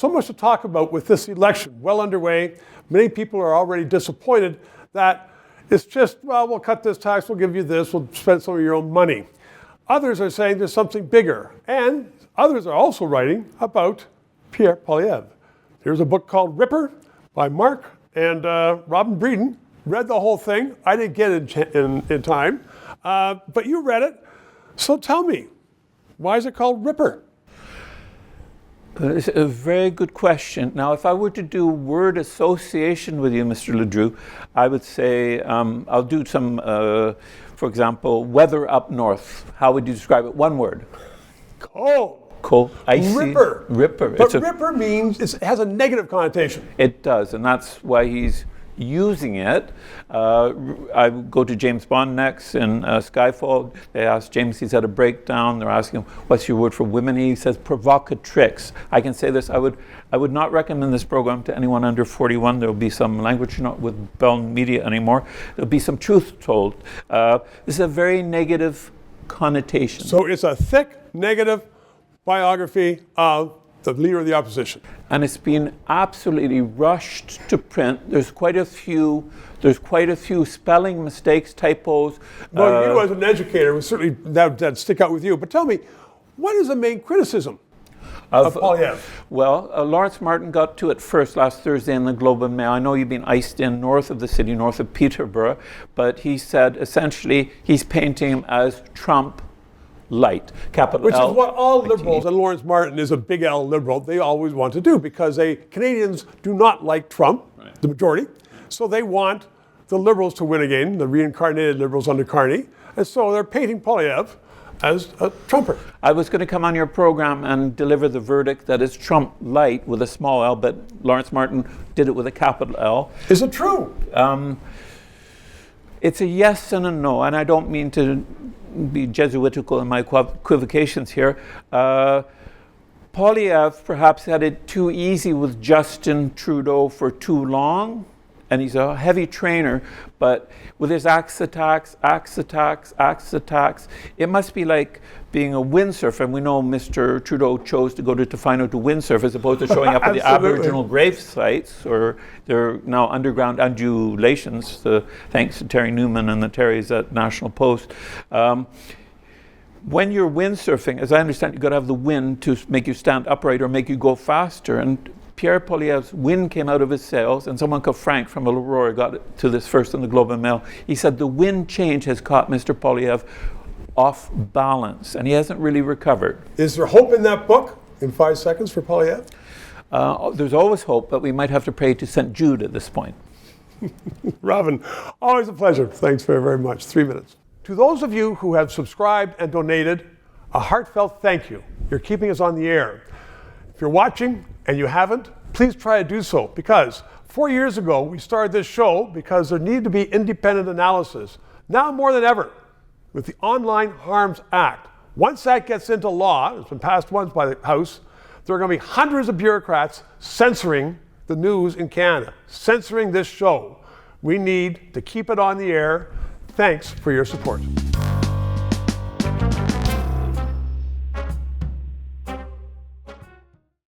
so much to talk about with this election well underway. Many people are already disappointed that it's just, well, we'll cut this tax, we'll give you this, we'll spend some of your own money. Others are saying there's something bigger. And others are also writing about Pierre Poilievre. Here's a book called Ripper by Mark and Robin Bredin. Read the whole thing. I didn't get it in time, but you read it. So tell me, why is it called Ripper? It's a very good question. Now, if I were to do word association with you, Mr. LeDrew, I would say I'll do some, for example, weather up north. How would you describe it? One word. Cold. Cold. Icy. Ripper. Ripper. But Ripper means it has a negative connotation. It does, and that's why he's using it. I go to James Bond next in Skyfall. They ask James, he's had a breakdown. They're asking him, what's your word for women? He says provocatrix. I can say this, I would not recommend this program to anyone under 41. There'll be some language not with Bell Media anymore. There'll be some truth told. This is a very negative connotation. So it's a thick, negative biography of the leader of the opposition. And it's been absolutely rushed to print. There's quite a few spelling mistakes, typos. Well, you as an educator, certainly that'd stick out with you. But tell me, what is the main criticism of Poilievre? Well, Lawrence Martin got to it first last Thursday in the Globe and Mail. I know you've been iced in north of the city, north of Peterborough, but he said essentially he's painting him as Trump Lite, capital Which L. is what all liberals, and Lawrence Martin is a big L liberal, they always want to do, because Canadians do not like Trump, right, the majority, so they want the liberals to win again, the reincarnated liberals under Carney, and so they're painting Poilievre as a Trumper. I was going to come on your program and deliver the verdict that it's Trump Lite with a small l, but Lawrence Martin did it with a capital L. Is it true? It's a yes and a no, and I don't mean to be Jesuitical in my equivocations here. Poilievre perhaps had it too easy with Justin Trdueau for too long, and he's a heavy trainer, but with his axe attacks, it must be like being a windsurfer, and we know Mr. Trudeau chose to go to Tofino to windsurf as opposed to showing up at the Aboriginal grave sites, or there are now underground undulations, thanks to Terry Newman and the Terrys at National Post. When you're windsurfing, as I understand, you've got to have the wind to make you stand upright or make you go faster, and Pierre Poilievre's wind came out of his sails, and someone called Frank from Aurora got to this first in the Globe and Mail. He said the wind change has caught Mr. Poilievre off balance, and he hasn't really recovered. Is there hope in that book, in 5 seconds, for Poilievre? There's always hope, but we might have to pray to St. Jude at this point. Robin, always a pleasure. Thanks very, very much. 3 minutes. To those of you who have subscribed and donated, a heartfelt thank you. You're keeping us on the air. If you're watching and you haven't, please try to do so, because 4 years ago we started this show because there needed to be independent analysis. Now more than ever, with the Online Harms Act, once that gets into law, it's been passed once by the House, there are going to be hundreds of bureaucrats censoring the news in Canada, censoring this show. We need to keep it on the air. Thanks for your support.